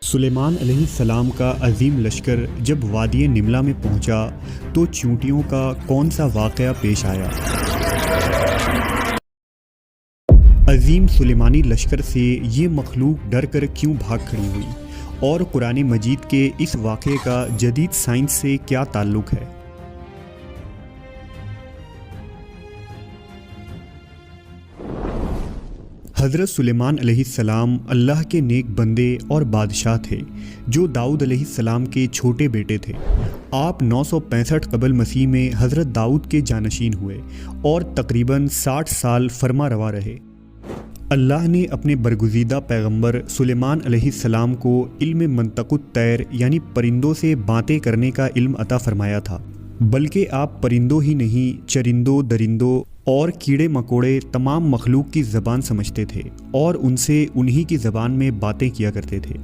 سلیمان علیہ السلام کا عظیم لشکر جب وادی نملہ میں پہنچا تو چونٹیوں کا کون سا واقعہ پیش آیا؟ عظیم سلیمانی لشکر سے یہ مخلوق ڈر کر کیوں بھاگ کھڑی ہوئی، اور قرآن مجید کے اس واقعے کا جدید سائنس سے کیا تعلق ہے؟ حضرت سلیمان علیہ السلام اللہ کے نیک بندے اور بادشاہ تھے جو داؤد علیہ السلام کے چھوٹے بیٹے تھے۔ آپ 965 قبل مسیح میں حضرت داؤد کے جانشین ہوئے اور تقریباً 60 سال فرما روا رہے۔ اللہ نے اپنے برگزیدہ پیغمبر سلیمان علیہ السلام کو علم منطق الطیر یعنی پرندوں سے باتیں کرنے کا علم عطا فرمایا تھا، بلکہ آپ پرندوں ہی نہیں، چرندوں، درندوں اور کیڑے مکوڑے تمام مخلوق کی زبان سمجھتے تھے اور ان سے انہی کی زبان میں باتیں کیا کرتے تھے۔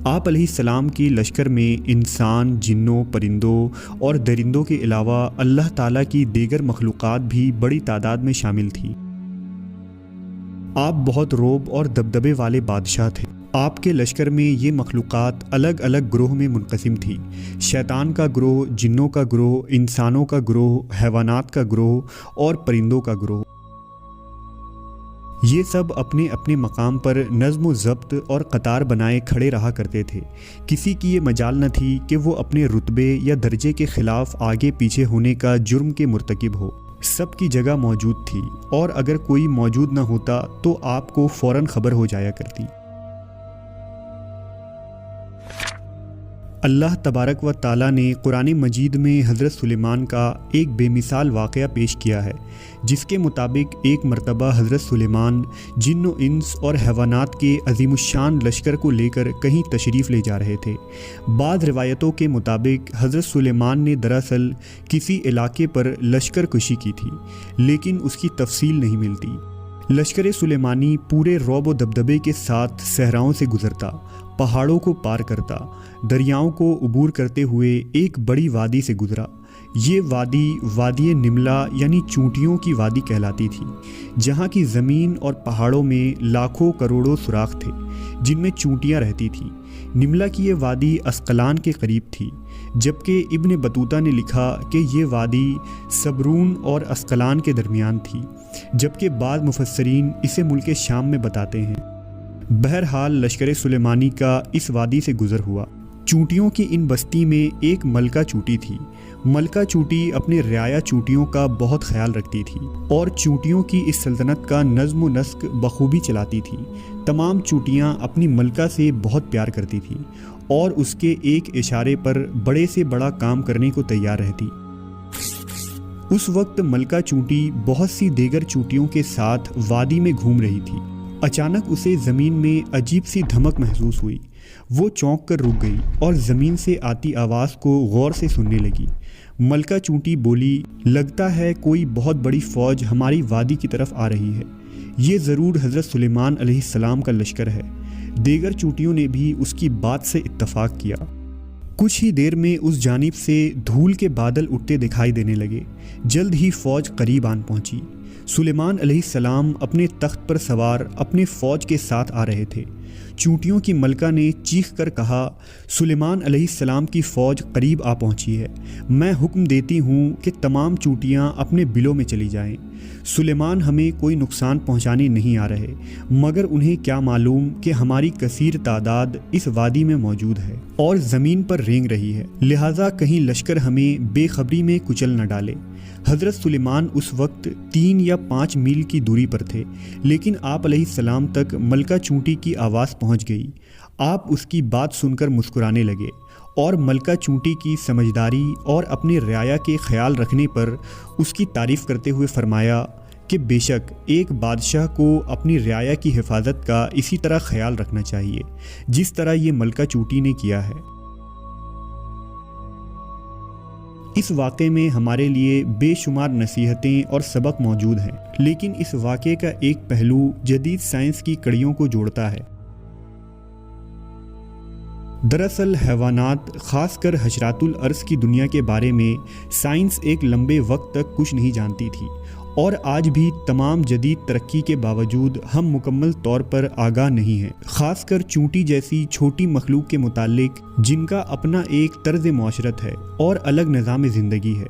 آپ علیہ السلام کی لشکر میں انسان، جنوں، پرندوں اور درندوں کے علاوہ اللہ تعالیٰ کی دیگر مخلوقات بھی بڑی تعداد میں شامل تھی۔ آپ بہت رعب اور دبدبے والے بادشاہ تھے۔ آپ کے لشکر میں یہ مخلوقات الگ الگ گروہ میں منقسم تھی: شیطان کا گروہ، جنوں کا گروہ، انسانوں کا گروہ، حیوانات کا گروہ اور پرندوں کا گروہ۔ یہ سب اپنے اپنے مقام پر نظم و ضبط اور قطار بنائے کھڑے رہا کرتے تھے۔ کسی کی یہ مجال نہ تھی کہ وہ اپنے رتبے یا درجے کے خلاف آگے پیچھے ہونے کا جرم کے مرتکب ہو۔ سب کی جگہ موجود تھی، اور اگر کوئی موجود نہ ہوتا تو آپ کو فوراً خبر ہو جایا کرتی۔ اللہ تبارک و تعالیٰ نے قرآن مجید میں حضرت سلیمان کا ایک بے مثال واقعہ پیش کیا ہے، جس کے مطابق ایک مرتبہ حضرت سلیمان جن و انس اور حیوانات کے عظیم الشان لشکر کو لے کر کہیں تشریف لے جا رہے تھے۔ بعض روایتوں کے مطابق حضرت سلیمان نے دراصل کسی علاقے پر لشکر کشی کی تھی، لیکن اس کی تفصیل نہیں ملتی۔ لشکر سلیمانی پورے رعب و دبدبے کے ساتھ صحراؤں سے گزرتا، پہاڑوں کو پار کرتا، دریاؤں کو عبور کرتے ہوئے ایک بڑی وادی سے گزرا۔ یہ وادی نملہ یعنی چونٹیوں کی وادی کہلاتی تھی، جہاں کی زمین اور پہاڑوں میں لاکھوں کروڑوں سوراخ تھے جن میں چونٹیاں رہتی تھیں۔ نملہ کی یہ وادی اسقلان کے قریب تھی، جبکہ ابن بطوطہ نے لکھا کہ یہ وادی صبرون اور اسقلان کے درمیان تھی، جبکہ بعض مفسرین اسے ملک شام میں بتاتے ہیں۔ بہرحال لشکر سلیمانی کا اس وادی سے گزر ہوا۔ چونٹیوں کی ان بستی میں ایک ملکہ چونٹی تھی۔ ملکہ چونٹی اپنے رعایا چونٹیوں کا بہت خیال رکھتی تھی اور چونٹیوں کی اس سلطنت کا نظم و نسق بخوبی چلاتی تھی۔ تمام چونٹیاں اپنی ملکہ سے بہت پیار کرتی تھیں اور اس کے ایک اشارے پر بڑے سے بڑا کام کرنے کو تیار رہتی۔ اس وقت ملکہ چونٹی بہت سی دیگر چونٹیوں کے ساتھ وادی میں گھوم رہی تھی۔ اچانک اسے زمین میں عجیب سی دھمک محسوس ہوئی۔ وہ چونک کر رک گئی اور زمین سے آتی آواز کو غور سے سننے لگی۔ ملکہ چونٹی بولی، لگتا ہے کوئی بہت بڑی فوج ہماری وادی کی طرف آ رہی ہے۔ یہ ضرور حضرت سلیمان علیہ السلام کا لشکر ہے۔ دیگر چونٹیوں نے بھی اس کی بات سے اتفاق کیا۔ کچھ ہی دیر میں اس جانب سے دھول کے بادل اٹھتے دکھائی دینے لگے۔ جلد ہی فوج قریب آن پہنچی۔ سلیمان علیہ السلام اپنے تخت پر سوار اپنے فوج کے ساتھ آ رہے تھے۔ چونٹیوں کی ملکہ نے چیخ کر کہا، سلیمان علیہ السلام کی فوج قریب آ پہنچی ہے۔ میں حکم دیتی ہوں کہ تمام چونٹیاں اپنے بلوں میں چلی جائیں۔ سلیمان ہمیں کوئی نقصان پہنچانے نہیں آ رہے، مگر انہیں کیا معلوم کہ ہماری کثیر تعداد اس وادی میں موجود ہے اور زمین پر رینگ رہی ہے، لہٰذا کہیں لشکر ہمیں بے خبری میں کچل نہ ڈالے۔ حضرت سلیمان اس وقت 3 یا 5 میل کی دوری پر تھے، لیکن آپ علیہ السلام تک ملکہ چونٹی کی آواز پہنچ گئی۔ آپ اس کی بات سن کر مسکرانے لگے اور ملکہ چونٹی کی سمجھداری اور اپنے رعایا کے خیال رکھنے پر اس کی تعریف کرتے ہوئے فرمایا کہ بے شک ایک بادشاہ کو اپنی رعایا کی حفاظت کا اسی طرح خیال رکھنا چاہیے جس طرح یہ ملکہ چونٹی نے کیا ہے۔ اس واقعے میں ہمارے لیے بے شمار نصیحتیں اور سبق موجود ہیں، لیکن اس واقعے کا ایک پہلو جدید سائنس کی کڑیوں کو جوڑتا ہے۔ دراصل حیوانات، خاص کر حشرات الارض کی دنیا کے بارے میں سائنس ایک لمبے وقت تک کچھ نہیں جانتی تھی، اور آج بھی تمام جدید ترقی کے باوجود ہم مکمل طور پر آگاہ نہیں ہیں، خاص کر چونٹی جیسی چھوٹی مخلوق کے متعلق جن کا اپنا ایک طرز معاشرت ہے اور الگ نظام زندگی ہے۔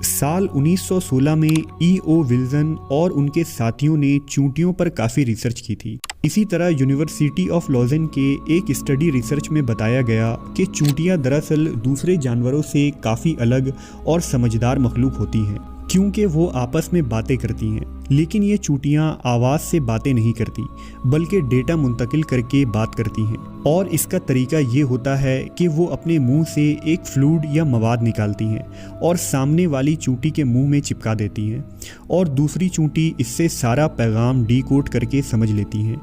سال 1916 میں ای او ولزن اور ان کے ساتھیوں نے چونٹیوں پر کافی ریسرچ کی تھی۔ اسی طرح یونیورسٹی آف لوزن کے ایک اسٹڈی ریسرچ میں بتایا گیا کہ چونٹیاں دراصل دوسرے جانوروں سے کافی الگ اور سمجھدار مخلوق ہوتی ہیں، کیونکہ وہ آپس میں باتیں کرتی ہیں، لیکن یہ چونٹیاں آواز سے باتیں نہیں کرتی بلکہ ڈیٹا منتقل کر کے بات کرتی ہیں، اور اس کا طریقہ یہ ہوتا ہے کہ وہ اپنے منہ سے ایک فلوئڈ یا مواد نکالتی ہیں اور سامنے والی چونٹی کے منہ میں چپکا دیتی ہیں، اور دوسری چونٹی اس سے سارا پیغام ڈی کوڈ کر کے سمجھ لیتی ہیں۔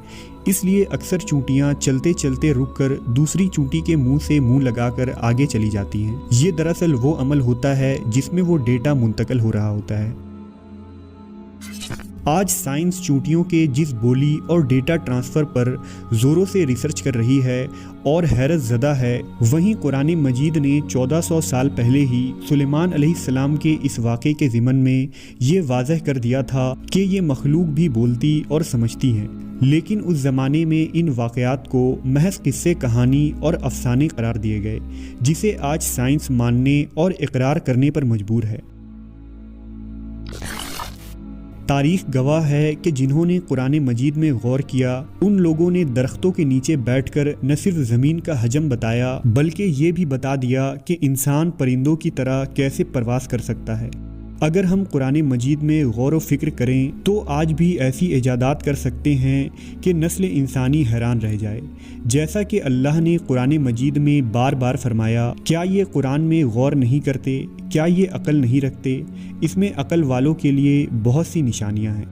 اس لیے اکثر چونٹیاں چلتے چلتے رک کر دوسری چونٹی کے منہ سے منہ لگا کر آگے چلی جاتی ہیں۔ یہ دراصل وہ عمل ہوتا ہے جس میں وہ ڈیٹا منتقل ہو رہا ہوتا ہے۔ آج سائنس چونٹیوں کے جس بولی اور ڈیٹا ٹرانسفر پر زوروں سے ریسرچ کر رہی ہے اور حیرت زدہ ہے، وہیں قرآن مجید نے 1400 سال پہلے ہی سلیمان علیہ السلام کے اس واقعے کے ضمن میں یہ واضح کر دیا تھا کہ یہ مخلوق بھی بولتی اور سمجھتی ہیں، لیکن اس زمانے میں ان واقعات کو محض قصے کہانی اور افسانے قرار دیے گئے، جسے آج سائنس ماننے اور اقرار کرنے پر مجبور ہے۔ تاریخ گواہ ہے کہ جنہوں نے قرآن مجید میں غور کیا، ان لوگوں نے درختوں کے نیچے بیٹھ کر نہ صرف زمین کا حجم بتایا بلکہ یہ بھی بتا دیا کہ انسان پرندوں کی طرح کیسے پرواز کر سکتا ہے۔ اگر ہم قرآن مجید میں غور و فکر کریں تو آج بھی ایسی ایجادات کر سکتے ہیں کہ نسل انسانی حیران رہ جائے، جیسا کہ اللہ نے قرآن مجید میں بار بار فرمایا، کیا یہ قرآن میں غور نہیں کرتے؟ کیا یہ عقل نہیں رکھتے؟ اس میں عقل والوں کے لیے بہت سی نشانیاں ہیں۔